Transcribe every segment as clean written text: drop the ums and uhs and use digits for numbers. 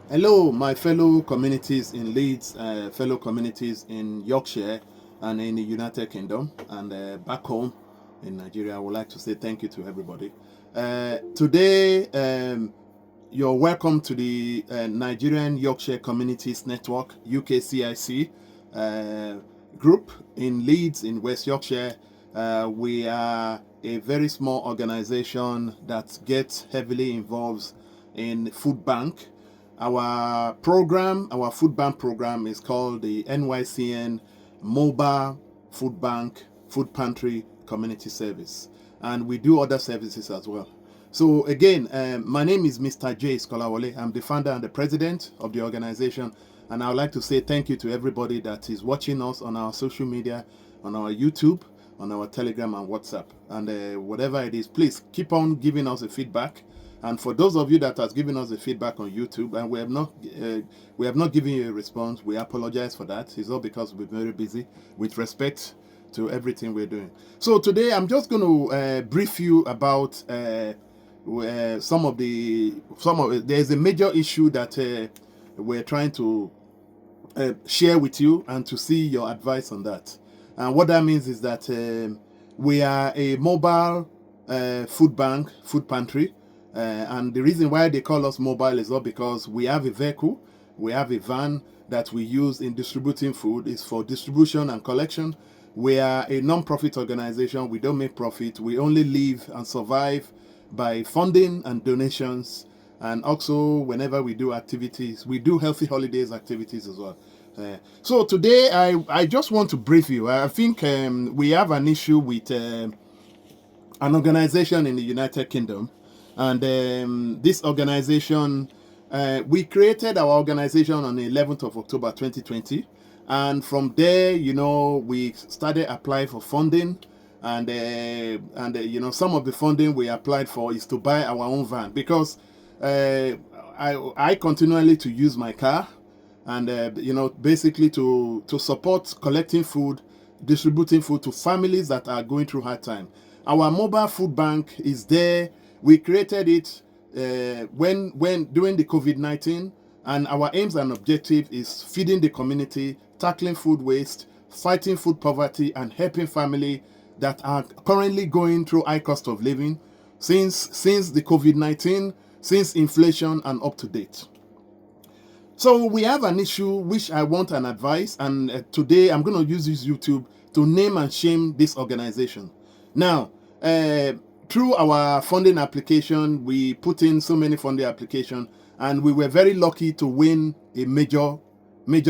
Hello, my fellow communities in Leeds, fellow communities in Yorkshire and in the United Kingdom, and back home in Nigeria. I would like to say thank you to everybody. Today, you're welcome to the Nigerian Yorkshire Communities Network, UKCIC, group in Leeds in West Yorkshire. We are a very small organization that gets heavily involved in food bank. Our food bank program is called the NYCN Mobile Food Bank Food Pantry Community Service, and we do other services as well. So again, my name is Mr. J. Skolawole. I'm the founder and the president of the organization, and I would like to say thank you to everybody that is watching us on our social media, on our YouTube, on our Telegram and WhatsApp, and whatever it is. Please keep on giving us a feedback. And for those of you that has given us a feedback on YouTube and we have not given you a response, we apologize for that. It's all because we're very busy with respect to everything we're doing. So today I'm just going to brief you about there's a major issue that we're trying to share with you and to see your advice on that. And what that means is that we are a mobile food bank, food pantry. And the reason why they call us mobile is not because we have a vehicle, we have a van that we use in distributing food. It's for distribution and collection. We are a non-profit organization. We don't make profit. We only live and survive by funding and donations. And also, whenever we do activities, we do healthy holidays activities as well. So today, I just want to brief you. I think we have an issue with an organization in the United Kingdom. And this organization, we created our organization on the 11th of October 2020. And from there, we started applying for funding. And some of the funding we applied for is to buy our own van because I continually to use my car and, basically to support collecting food, distributing food to families that are going through hard time. Our mobile food bank is there. We created it when during the COVID-19, and our aims and objective is feeding the community, tackling food waste, fighting food poverty, and helping families that are currently going through high cost of living since the COVID-19, since inflation, and up to date. So we have an issue which I want an advice, and today I'm going to use this YouTube to name and shame this organization. Now, through our funding application, we put in so many funding applications, and we were very lucky to win a major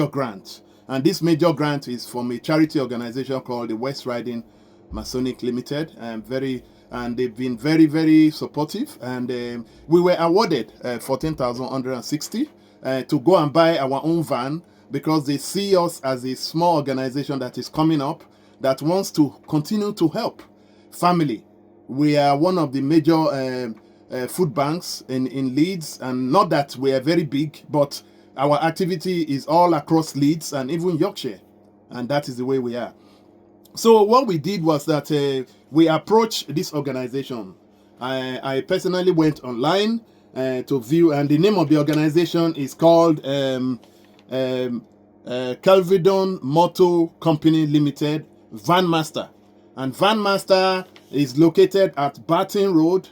grant. And this major grant is from a charity organization called the West Riding Masonic Limited, and they've been very, very supportive. And we were awarded 14,160 to go and buy our own van because they see us as a small organization that is coming up that wants to continue to help family. We are one of the major food banks in Leeds, and not that we are very big, but our activity is all across Leeds and even Yorkshire, and that is the way we are. So what we did was that we approached this organization. I personally went online to view, and the name of the organization is called Kelvedon Motor Company Limited, Van Master. And Van Master is located at Barton Road,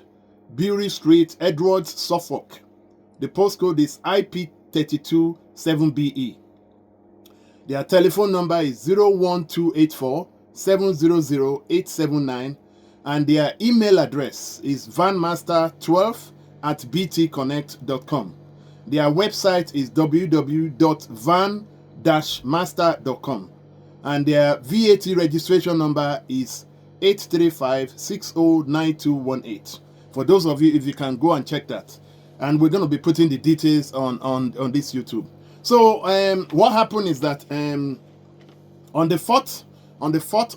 Bury Street, Edwards, Suffolk. The postcode is IP32 7BE. Their telephone number is 01284 700 879, and their email address is vanmaster12@btconnect.com. Their website is www.van-master.com, and their VAT registration number is 835609218. For those of you, if you can go and check that, and we're going to be putting the details on this YouTube. So what happened is that on the 4th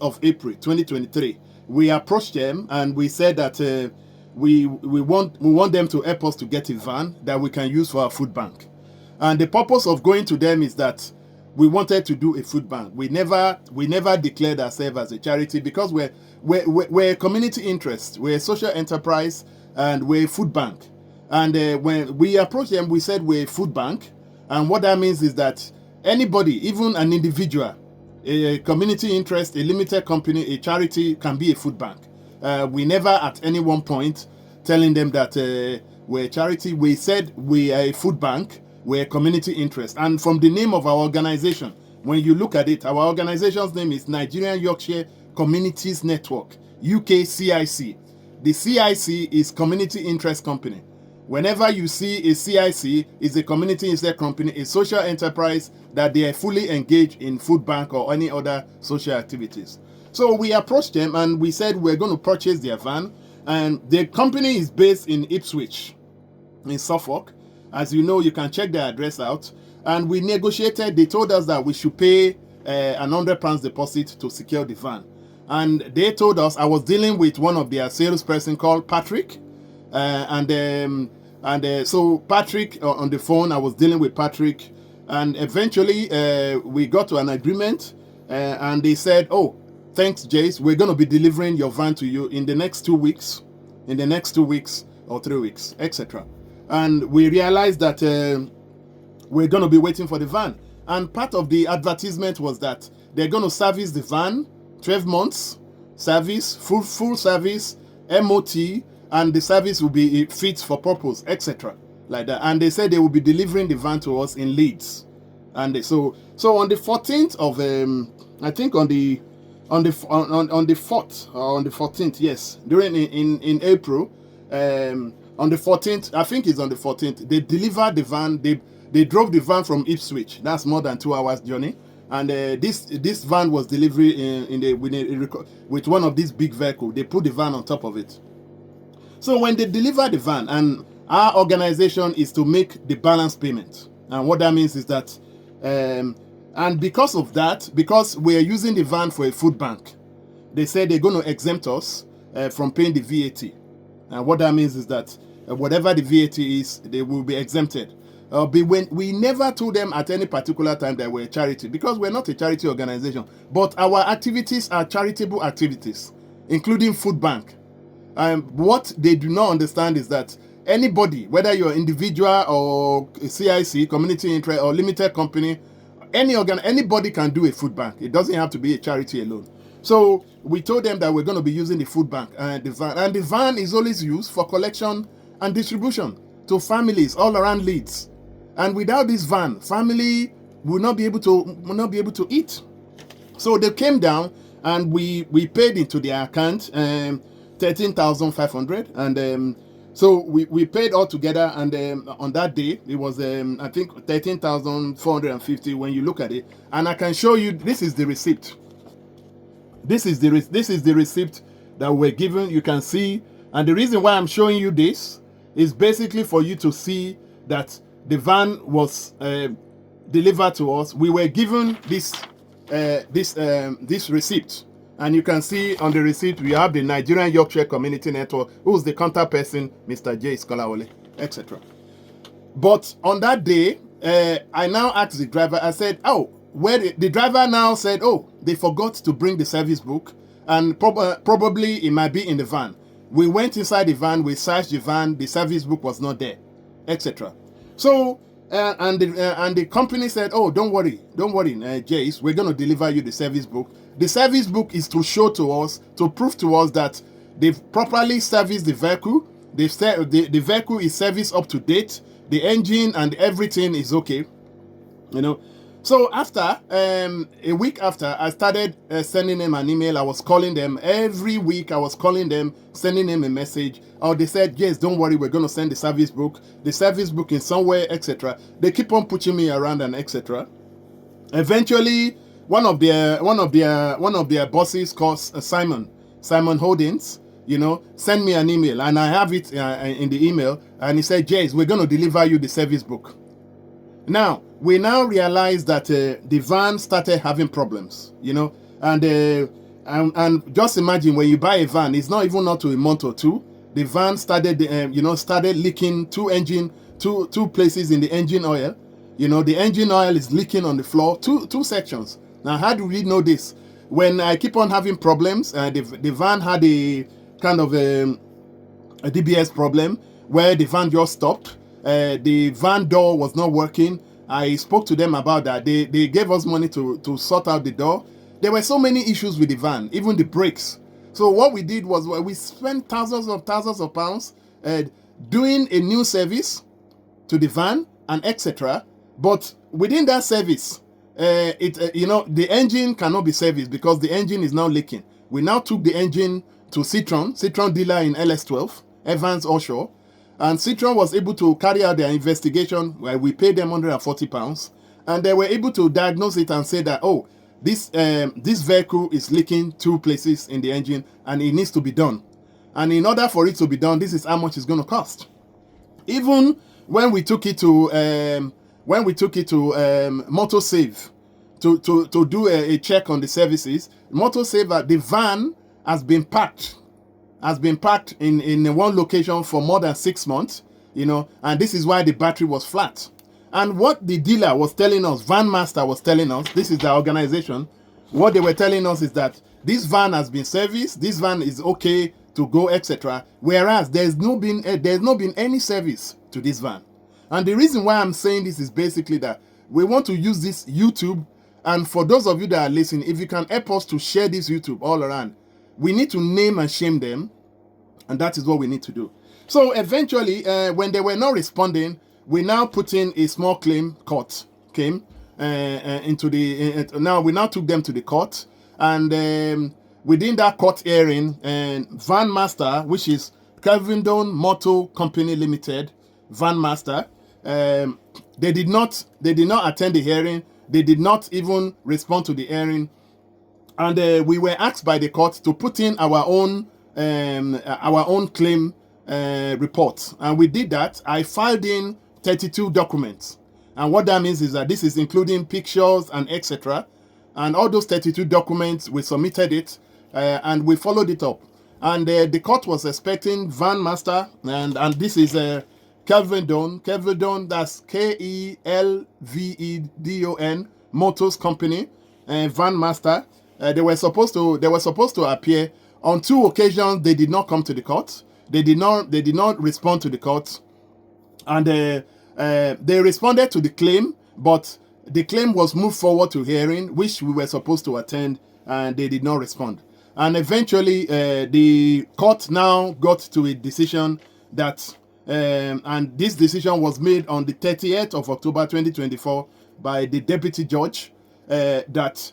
of April 2023, we approached them and we said that we want them to help us to get a van that we can use for our food bank. And the purpose of going to them is that we wanted to do a food bank. We never declared ourselves as a charity because we're a community interest, we're a social enterprise, and we're a food bank. And when we approached them, we said we're a food bank, And what that means is that anybody, even an individual, a community interest, a limited company, a charity, can be a food bank. We never at any one point telling them that we're a charity. We said we are a food bank, we're a community interest. And from the name of our organization, when you look at it, our organization's name is Nigerian Yorkshire Communities Network, UKCIC. The CIC is Community Interest Company. Whenever you see a CIC, is a community interest company, a social enterprise that they are fully engaged in food bank or any other social activities. So we approached them and we said we're going to purchase their van. And the company is based in Ipswich, in Suffolk. As you know, you can check their address out. And we negotiated. They told us that we should pay an £100 deposit to secure the van. And they told us, I was dealing with one of their salesperson called Patrick. So Patrick on the phone, I was dealing with Patrick. And eventually we got to an agreement. And they said, oh, thanks, Jace. We're going to be delivering your van to you in the next 2 weeks. In the next 2 weeks or 3 weeks, etc. And we realized that we're going to be waiting for the van. And part of the advertisement was that they're going to service the van 12 months, service, full service, MOT, and the service will be fit for purpose, etc. Like that. And they said they will be delivering the van to us in Leeds. And so on the 14th of, I think on the 4th or on the 14th, yes, during in April, on the 14th, I think it's on the 14th, they delivered the van. They drove the van from Ipswich. That's more than 2 hours journey. And this van was delivered with one of these big vehicles. They put the van on top of it. So when they deliver the van, and our organization is to make the balance payment. And what that means is that, and because of that, because we are using the van for a food bank, they said they're going to exempt us from paying the VAT. And what that means is that whatever the VAT is, they will be exempted. When we never told them at any particular time that we're a charity, because we're not a charity organization, but our activities are charitable activities, including food bank. What they do not understand is that anybody, whether you're an individual or a CIC, community interest, or limited company, anybody can do a food bank. It doesn't have to be a charity alone. So we told them that we're going to be using the food bank and the van. And the van is always used for collection and distribution to families all around Leeds. And without this van, family will not be able to eat. So they came down and we paid into their account 13,500, and so we paid all together, and on that day it was I think 13,450 when you look at it. And I can show you, this is the receipt. This is the receipt that we're given. You can see, and the reason why I'm showing you this is basically for you to see that the van was delivered to us. We were given this receipt, and you can see on the receipt we have the Nigerian Yorkshire Community Network, who's the contact person, Mr. J. Skolawole, etc. But on that day, I now asked the driver. I said, "Oh, where the driver now said, oh, they forgot to bring the service book, and probably it might be in the van." We went inside the van, we searched the van, the service book was not there, etc. So and the company said, "Oh, don't worry, Jace, we're going to deliver you the service book." The service book is to show to us, to prove to us that they've properly serviced the vehicle. The vehicle is serviced up to date. The engine and everything is okay, you know. So after a week after, I started sending them an email. I was calling them every week. I was calling them, sending them a message. Or they said, "Yes, don't worry, we're going to send the service book in somewhere, etc." They keep on pushing me around and etc. Eventually, one of their bosses, called Simon Holdings, you know, sent me an email, and I have it in the email, and he said, "Jace, we're going to deliver you the service book." Now, we now realize that the van started having problems, you know, and just imagine when you buy a van, it's not even up to a month or two, the van started leaking two places in the engine oil. You know, the engine oil is leaking on the floor, two sections. Now, how do we know this? When I keep on having problems, the van had a kind of a DBS problem where the van just stopped. The van door was not working, I spoke to them about that. They gave us money to sort out the door. There were so many issues with the van, even the brakes. So what we did was we spent thousands of pounds doing a new service to the van and etc. But within that service, the engine cannot be serviced because the engine is now leaking. We now took the engine to Citron dealer in LS12, Evans Offshore, and Citron was able to carry out their investigation where we paid them £140, and they were able to diagnose it and say that, oh, this vehicle is leaking 2 places in the engine and it needs to be done. And in order for it to be done, this is how much it's going to cost. Even when we took it to MotoSave to do a check on the services, MotoSave, the van has been parked in one location for more than 6 months, and this is why the battery was flat. And what the dealer was telling us, Van Master was telling us, this is the organization, what they were telling us is that this van has been serviced, this van is okay to go, etc. Whereas there's not been any service to this van. And the reason why I'm saying this is basically that we want to use this YouTube, and for those of you that are listening, if you can help us to share this YouTube all around, we need to name and shame them, and that is what we need to do. So eventually, when they were not responding, we now put in a small claim court came into the now we now took them to the court, and within that court hearing, Van Master, which is Kelvedon Motor Company Limited, Van Master, they did not attend the hearing. They did not even respond to the hearing, and we were asked by the court to put in our own claim report, and we did that. I filed in 32 documents, and what that means is that this is including pictures and etc. And all those 32 documents, we submitted it, and we followed it up. And the court was expecting Van Master, and this is Kelvedon, that's Kelvedon Motors Company, Van Master. They were supposed to appear on 2 occasions. They did not come to the court. They did not respond to the court, and they responded to the claim, but the claim was moved forward to hearing, which we were supposed to attend, and they did not respond. And eventually, the court now got to a decision that, and this decision was made on the 30th of October 2024 by the deputy judge, that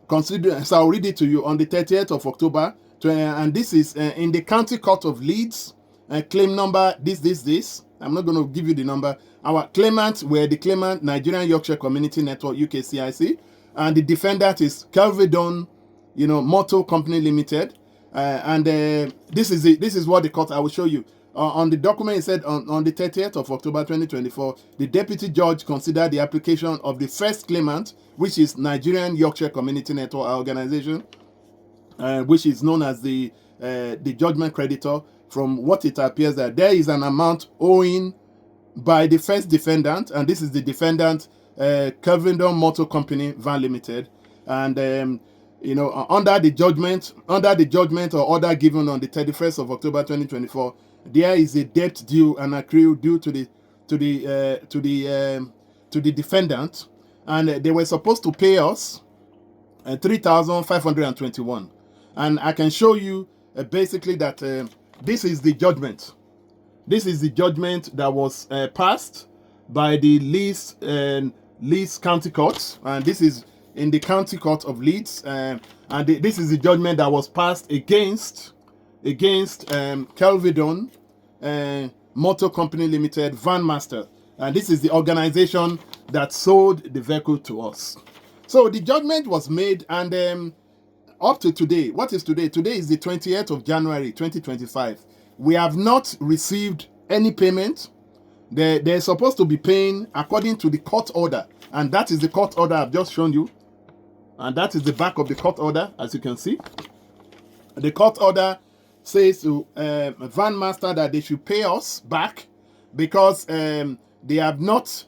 consider. So I'll read it to you. On the 30th of October, and this is in the County Court of Leeds, claim number this. I'm not going to give you the number. Our claimants were the claimant Nigerian Yorkshire Community Network UKCIC, and the defendant is Kelvedon, Motor Company Limited. And this is what the court. I will show you. On the document, it said on the 30th of October 2024, the deputy judge considered the application of the first claimant, which is Nigerian Yorkshire Community Network organization, which is known as the judgment creditor. From what it appears that there is an amount owing by the first defendant, and this is the defendant, Kelvedon Motor Company Van Limited, and under the judgment or order given on the 31st of October 2024, there is a debt due and accrue due to the defendant, and they were supposed to pay us 3,521, and I can show you basically that. This is the judgment. This is the judgment that was passed by the Leeds County Court, and this is in the County Court of Leeds, and this is the judgment that was passed against Kelvedon Motor Company Limited, Van Master, and this is the organization that sold the vehicle to us. So the judgment was made, and up to today, what is today? Today is the 20th of January 2025. We have not received any payment. They're supposed to be paying according to the court order, and that is the court order I've just shown you, and that is the back of the court order, as you can see. The court order says to Van Master that they should pay us back because they have not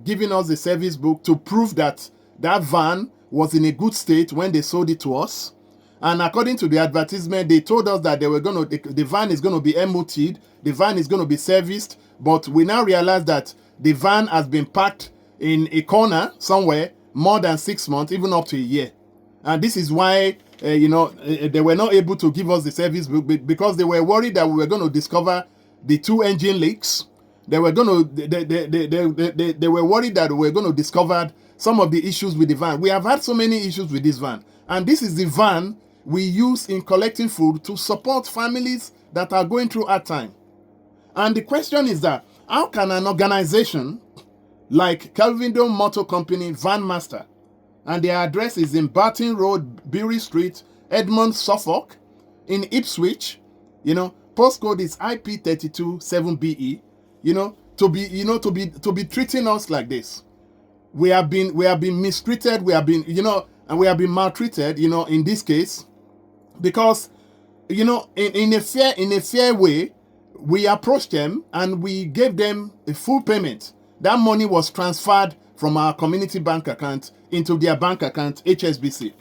given us the service book to prove that that van was in a good state when they sold it to us. And according to the advertisement, they told us that the van is going to be MOT'd, the van is going to be serviced, but we now realize that the van has been parked in a corner somewhere more than 6 months, even up to a year. And this is why, they were not able to give us the service book, because they were worried that we were going to discover the 2 engine leaks. They were going to, they were worried that we were going to discover some of the issues with the van. We have had so many issues with this van. And this is the van we use in collecting food to support families that are going through hard time. And the question is that, how can an organization like Kelvedon Motor Company Van Master, and their address is in Barton Road, Bury Street, Edmond, Suffolk, in Ipswich, postcode is IP32 7BE, to be treating us like this. We have been mistreated, we have been maltreated, in this case, because, in a fair way, we approached them and we gave them a full payment. That money was transferred from our community bank account into their bank account, HSBC.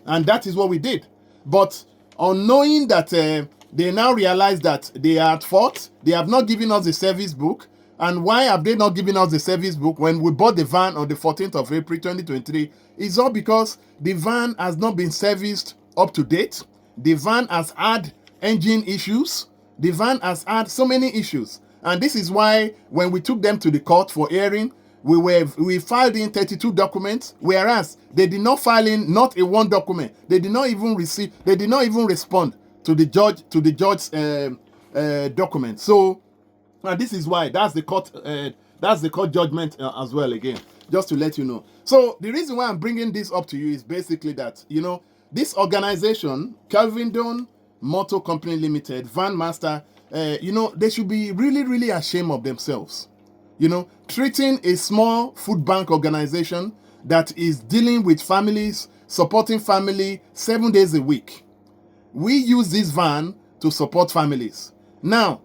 And that is what we did. But on knowing that they now realize that they are at fault, they have not given us the service book. And why have they not given us the service book when we bought the van on the 14th of April 2023? It's all because the van has not been serviced up to date. The van has had engine issues. The van has had so many issues. And this is why when we took them to the court for hearing, we filed in 32 documents, whereas they did not file in not a one document. They did not even respond to the judge's document. So this is why that's the court judgment as well, again, just to let you know. So the reason why I'm bringing this up to you is basically that, this organization, Kelvedon Motor Company Limited, Van Master, they should be really, really ashamed of themselves. Treating a small food bank organization that is dealing with families, supporting family 7 days a week. We use this van to support families. Now,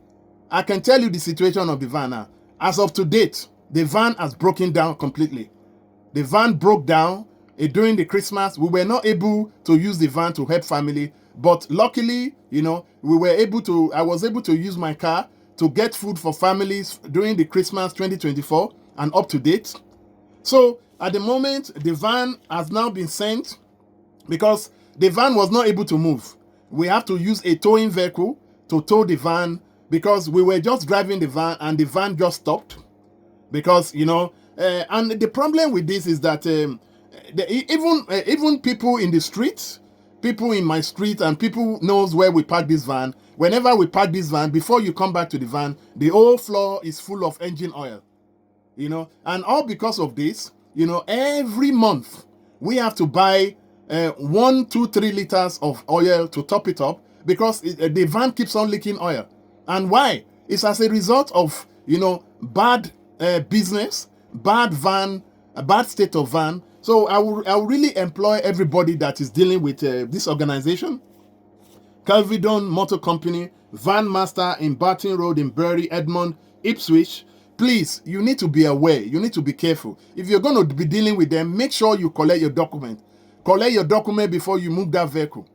I can tell you the situation of the van now. As of to date, the van has broken down completely. The van broke down during the Christmas. We were not able to use the van to help family, but luckily, I was able to use my car to get food for families during the Christmas 2024 and up to date. So at the moment, the van has now been sent because the van was not able to move. We have to use a towing vehicle to tow the van because we were just driving the van and the van just stopped. Because, and the problem with this is that even people in the street, people in my street and people knows where we park this van. Whenever we park this van, before you come back to the van, the whole floor is full of engine oil. And all because of this, every month we have to buy 1, 2, 3 liters of oil to top it up because the van keeps on leaking oil. And why? It's as a result of, bad business, bad van, a bad state of van. So I will really employ everybody that is dealing with this organization, Kelvedon Motor Company, Van Master in Barton Road in Bury, Edmond, Ipswich. Please, you need to be aware. You need to be careful. If you're going to be dealing with them, make sure you collect your document. Collect your document before you move that vehicle.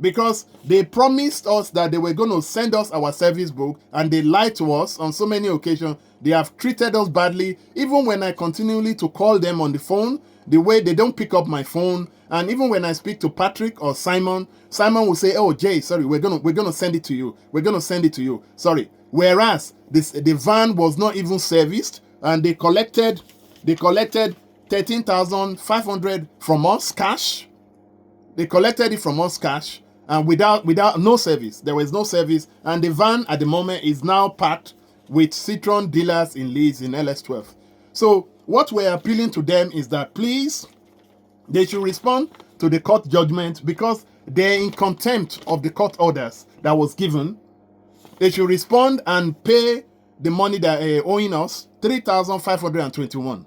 Because they promised us that they were going to send us our service book and they lied to us on so many occasions. They have treated us badly. Even when I continually to call them on the phone, the way they don't pick up my phone, and even when I speak to Patrick or Simon will say, "Oh, Jay, sorry, we're gonna send it to you. We're gonna send it to you." Sorry. Whereas the van was not even serviced, and they collected 13,500 from us cash. They collected it from us cash, and without no service. There was no service, and the van at the moment is now parked with Citron dealers in Leeds in LS12. So what we're appealing to them is that please, they should respond to the court judgment because they're in contempt of the court orders that was given. They should respond and pay the money that are owing us, 3,521.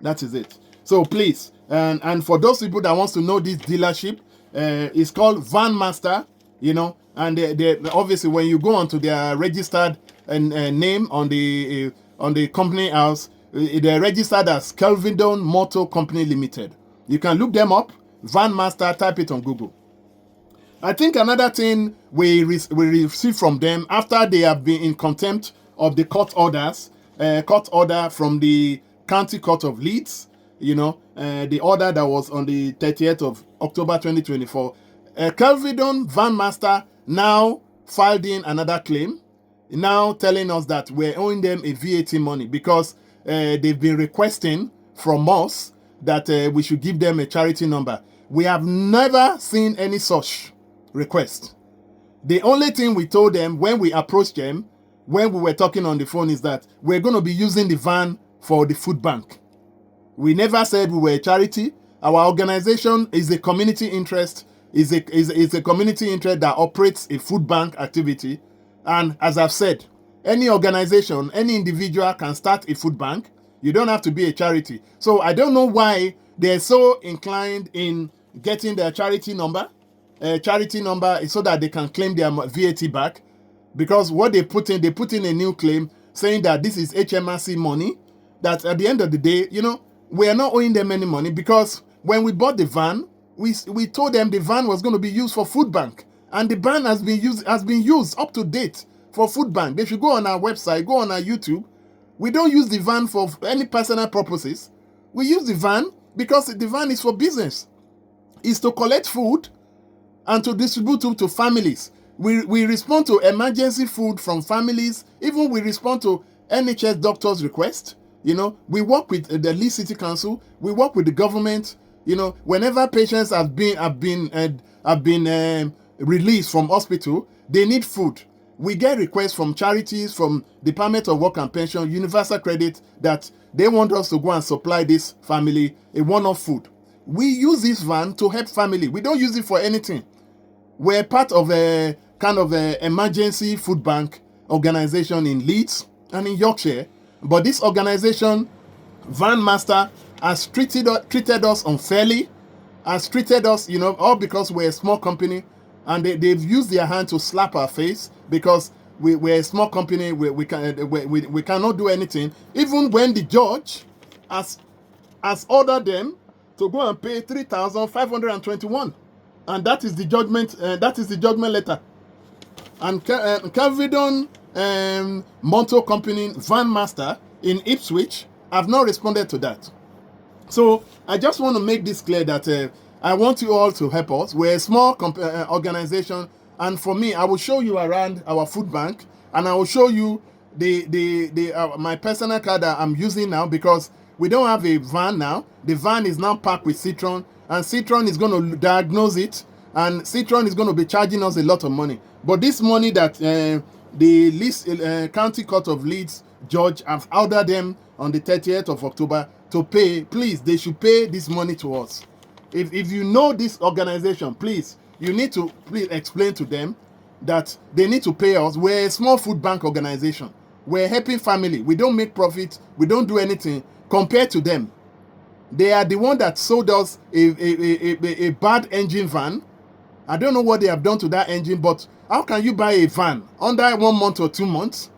That is it. So please, and for those people that wants to know this dealership, it's called Van Master, and they obviously when you go onto their registered name on the company house, they're registered as Kelvedon Motor Company Limited. You can look them up, Van Master, type it on Google. I think another thing we receive from them after they have been in contempt of the court orders, court order from the County Court of Leeds, the order that was on the 30th of October 2024. Kelvedon Van Master now filed in another claim, now telling us that we're owing them a VAT money because they've been requesting from us that we should give them a charity number. We have never seen any such request. The only thing we told them when we approached them, when we were talking on the phone, is that we're going to be using the van for the food bank. We never said we were a charity. Our organization is a community interest, is a community interest that operates a food bank activity. And as I've said, any organization, any individual can start a food bank. You don't have to be a charity. So I don't know why they're so inclined in getting their charity number so that they can claim their VAT back. Because what they put in a new claim saying that this is HMRC money, that at the end of the day, we are not owing them any money, because when we bought the van, we told them the van was going to be used for food bank, and the van has been used up to date for food bank. They should go on our website, go on our YouTube. We don't use the van for any personal purposes. We use the van because the van is for business. It's to collect food and to distribute it to families. We respond to emergency food from families. Even we respond to NHS doctors' request. We work with the Leeds City Council. We work with the government. Whenever patients have been released from hospital, they need food. We get requests from charities, from Department of Work and Pension, Universal Credit, that they want us to go and supply this family a one-off food. We use this van to help family. We don't use it for anything. We're part of a kind of a emergency food bank organization in Leeds and in Yorkshire. But this organization, Van Master, has treated us unfairly, has treated us, all because we're a small company, and they've used their hand to slap our face because we're a small company. We cannot do anything. Even when the judge has ordered them to go and pay 3,521, and that is the judgment. That is the judgment letter. And Kelvedon Motor Company Van Master in Ipswich have not responded to that. So I just want to make this clear that I want you all to help us. We're a small organization, and for me, I will show you around our food bank, and I will show you my personal car that I'm using now, because we don't have a van now. The van is now packed with Citron, and Citron is going to diagnose it, and Citron is going to be charging us a lot of money. But this money that the Leeds County Court of Leeds judge have ordered them on the 30th of October to pay, please, they should pay this money to us. If you know this organization, please, you need to please explain to them that they need to pay us. We're a small food bank organization. We're helping family. We don't make profit. We don't do anything compared to them. They are the one that sold us a bad engine van. I don't know what they have done to that engine, but how can you buy a van under 1 month or 2 months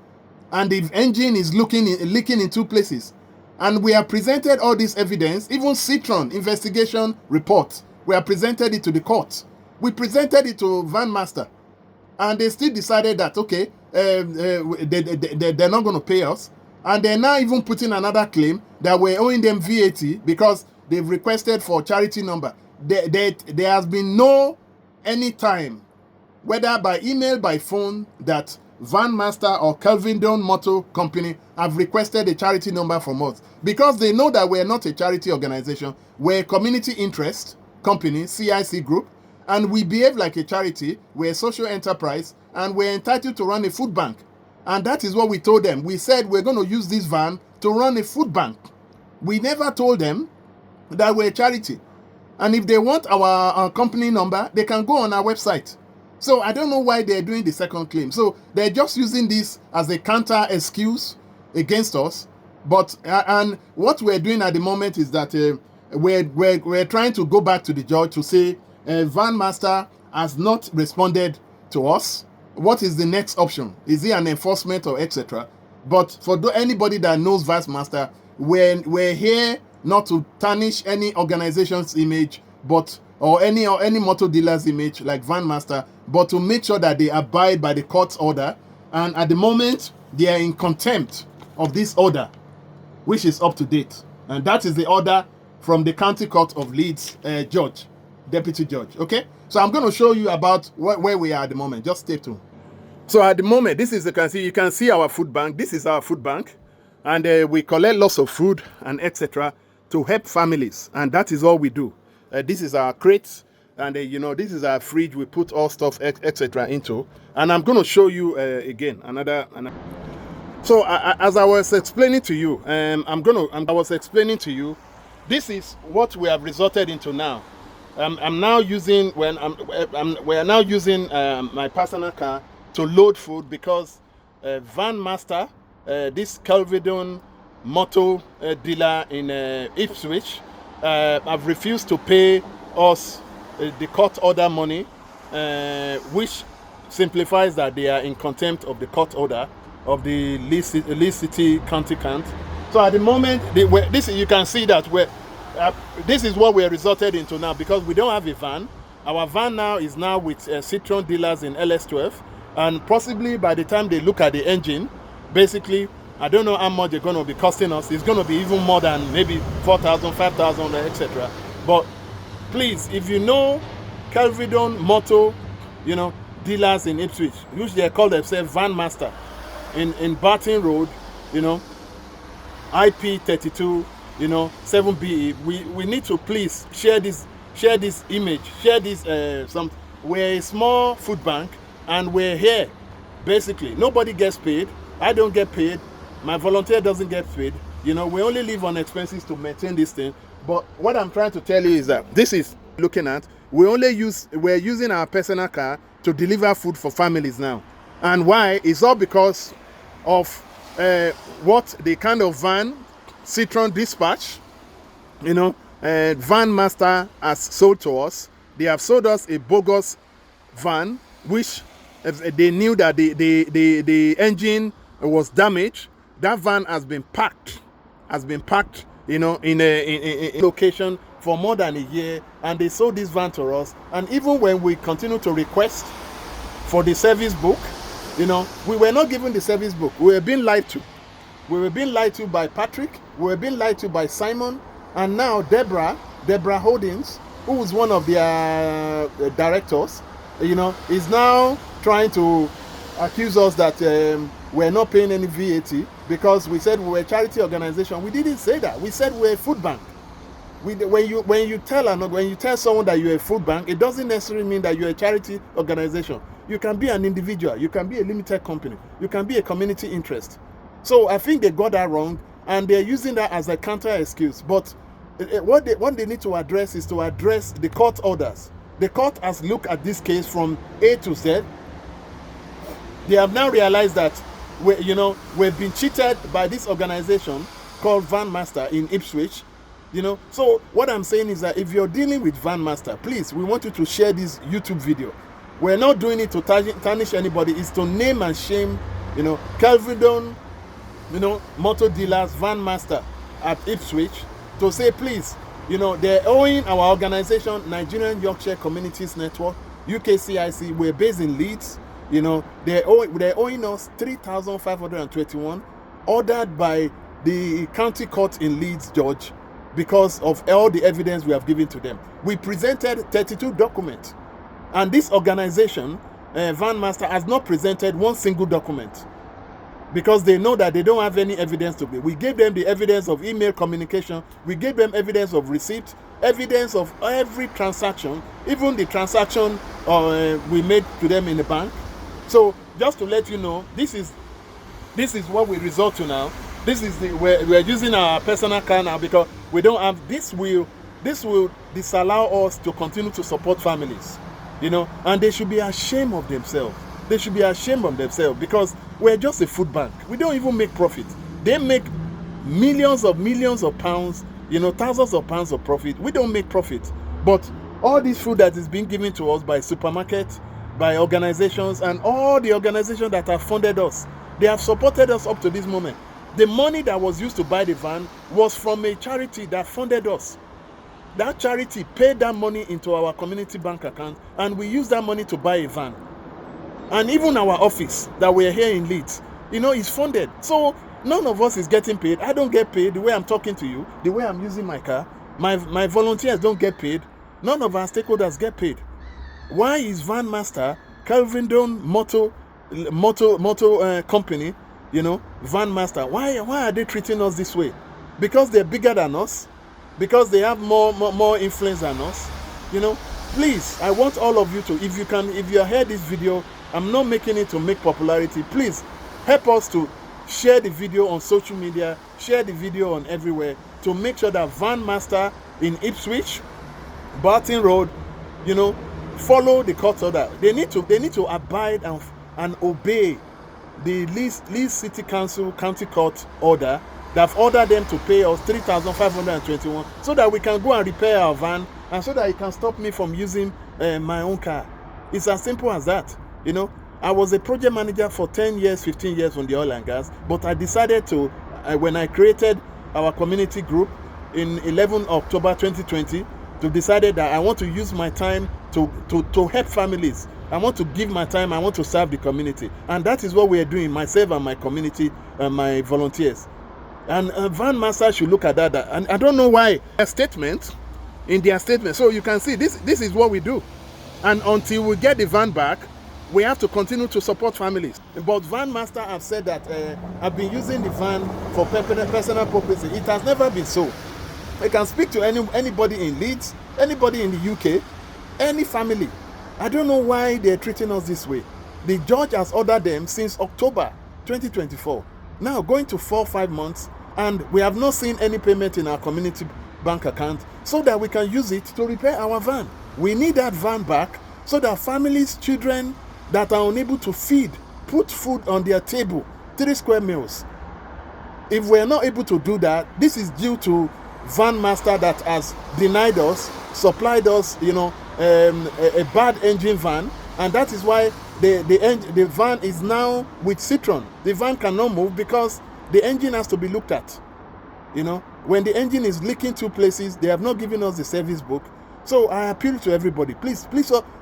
and the engine is leaking in 2 places? And we have presented all this evidence, even Citron investigation report. We have presented it to the court. We presented it to Van Master, and they still decided that, okay, they're not going to pay us. And they're now even putting another claim that we're owing them VAT because they've requested for charity number. There has been no any time, whether by email, by phone, that Van Master or Kelvedon Motor Company have requested a charity number from us, because they know that we're not a charity organization. We're a community interest company, CIC group, and we behave like a charity. We're a social enterprise, and we're entitled to run a food bank. And that is what we told them. We said we're going to use this van to run a food bank. We never told them that we're a charity. And if they want our company number, they can go on our website. So I don't know why they're doing the second claim. So they're just using this as a counter excuse against us. But and what we're doing at the moment is that we're trying to go back to the judge to say Van Master has not responded to us. What is the next option? Is it an enforcement or etc.? But for anybody that knows Van Master, we're here not to tarnish any organization's image, or any motor dealer's image like Van Master, but to make sure that they abide by the court's order. And at the moment, they are in contempt of this order, which is up to date. And that is the order from the County Court of Leeds judge, deputy judge. Okay, so I'm going to show you about where we are at the moment. Just stay tuned. So at the moment, this is you can see our food bank. This is our food bank, and we collect lots of food and etc. to help families, and that is all we do. This is our crates, and you know, this is our fridge. We put all stuff etc. into, and I'm going to show you again another. So as I was explaining to you, I was explaining to you, this is what we have resorted into now. I'm now using we are now using my personal car to load food because Van Master, this Kelvedon motor dealer in Ipswich, have refused to pay us the court order money, which simplifies that they are in contempt of the court order of the Leeds City County Count. So at the moment, you can see that this is what we are resorted into now because we don't have a van. Our van now is now with Citroen dealers in LS12, and possibly by the time they look at the engine, basically, I don't know how much they're going to be costing us. It's going to be even more than maybe 4,000, 5,000, etc. But please, if you know Kelvedon Motor, you know, dealers in Ipswich, which they call themselves Van Master, in Barton Road, you know, IP 32, you know, 7BE. We need to please share this image, share this. We're a small food bank, and we're here. Basically, nobody gets paid. I don't get paid. My volunteer doesn't get paid. You know, we only live on expenses to maintain this thing. But what I'm trying to tell you is that this is looking at. We're using our personal car to deliver food for families now. And why? It's all because of what the kind of van Citroen Dispatch, you know, Van Master has sold to us. They have sold us a bogus van, which they knew that the engine was damaged. That van has been packed, you know, in a location for more than a year, and they sold this van to us. And even when we continue to request for the service book, you know, we were not given the service book. We were being lied to. We were being lied to by Patrick. We were being lied to by Simon. And now Deborah Holdings, who is one of their directors, you know, is now trying to accuse us that we're not paying any VAT because we said we were a charity organization. We didn't say that. We said we're a food bank. When you tell someone that you're a food bank, it doesn't necessarily mean that you're a charity organization. You can be an individual. You can be a limited company. You can be a community interest. So I think they got that wrong, and they're using that as a counter excuse. But what they need to address is to address the court orders. The court has looked at this case from A to Z. They have now realized that we've been cheated by this organization called Van Master in Ipswich. You know, so what I'm saying is that if you're dealing with Van Master, please, we want you to share this YouTube video. We're not doing it to tarnish anybody. It's to name and shame, you know, Kelvedon, you know, motor dealers, Van Master at Ipswich, to say, please, you know, they're owing our organization, Nigerian Yorkshire Communities Network, UKCIC. We're based in Leeds. You know, they're owing us 3,521, ordered by the county court in Leeds, George, because of all the evidence we have given to them. We presented 32 documents, and this organization, Van Master, has not presented one single document because they know that they don't have any evidence to give. We gave them the evidence of email communication. We gave them evidence of receipt, evidence of every transaction, even the transaction we made to them in the bank. So just to let you know, this is what we resort to now. This is we're using our personal car now because we don't have this will disallow us to continue to support families, you know, and they should be ashamed of themselves. They should be ashamed of themselves because we're just a food bank. We don't even make profit. They make millions of pounds, you know, thousands of pounds of profit. We don't make profit. But all this food that is being given to us by supermarkets, by organizations, and all the organizations that have funded us, they have supported us up to this moment. The money that was used to buy the van was from a charity that funded us. That charity paid that money into our community bank account, and we used that money to buy a van. And even our office that we're here in Leeds, you know, is funded. So None of us is getting paid. I don't get paid the way I'm talking to you, the way I'm using my car. My volunteers don't get paid. None of our stakeholders get paid. Why is Van Master, Kelvedon Motor Company, you know, Van Master, why are they treating us this way? Because they're bigger than us? Because they have more influence than us? You know, please, I want all of you to, if you heard this video, I'm not making it to make popularity. Please help us to share the video on social media, share the video on everywhere, to make sure that Van Master in Ipswich, Barton Road, you know, follow the court order. They need to abide and obey the Leeds City Council County Court order that have ordered them to pay us 3,521 so that we can go and repair our van, and so that it can stop me from using my own car. It's as simple as that. You know, I was a project manager for 10 years, 15 years on the oil and gas, but I decided to, when I created our community group in 11 October 2020, to decided that I want to use my time to help families. I want to give my time, I want to serve the community. And that is what we are doing, myself and my community and my volunteers. And Van Master should look at that. And I don't know why. In their statement, so you can see this is what we do. And until we get the van back, we have to continue to support families. But Van Master have said that I've been using the van for personal purposes. It has never been so. I can speak to anybody in Leeds, anybody in the UK, any family. I don't know why they're treating us this way. The judge has ordered them since October 2024. Now going to 4 or 5 months, and we have not seen any payment in our community bank account so that we can use it to repair our van. We need that van back so that families, children that are unable to feed, put food on their table, 3 square meals. If we're not able to do that, this is due to Van Master that has denied us, supplied us, you know, a bad engine van, and that is why the van is now with Citron. The van cannot move because the engine has to be looked at. You know, when the engine is leaking 2 places, they have not given us the service book. So I appeal to everybody, please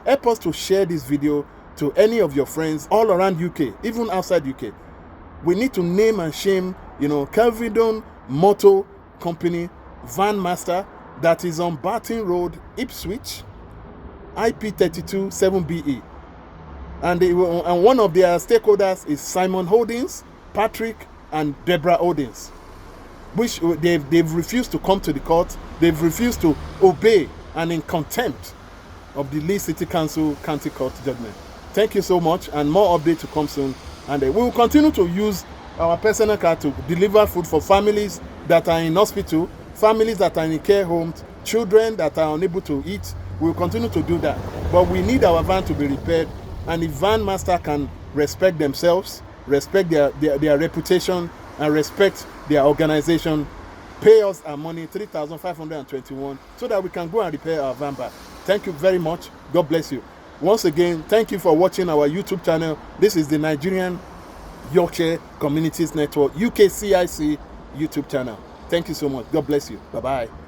help us to share this video to any of your friends all around UK, even outside UK. We need to name and shame, you know, Kelvedon Motor Company, Van Master, that is on Barton Road, Ipswich, IP32 7BE. And one of their stakeholders is Simon Holdings, Patrick, and Deborah Holdings, which they've refused to come to the court. They've refused to obey and in contempt of the Leeds City Council County Court judgment. Thank you so much, and more updates to come soon. And we will continue to use our personal car to deliver food for families that are in hospital, families that are in care homes, children that are unable to eat. We will continue to do that. But we need our van to be repaired. And if Van Master can respect themselves, respect their reputation, and respect their organization, pay us our money, 3,521, so that we can go and repair our van back. Thank you very much. God bless you. Once again, thank you for watching our YouTube channel. This is the Nigerian Yorkshire Communities Network, UKCIC YouTube channel. Thank you so much. God bless you. Bye-bye.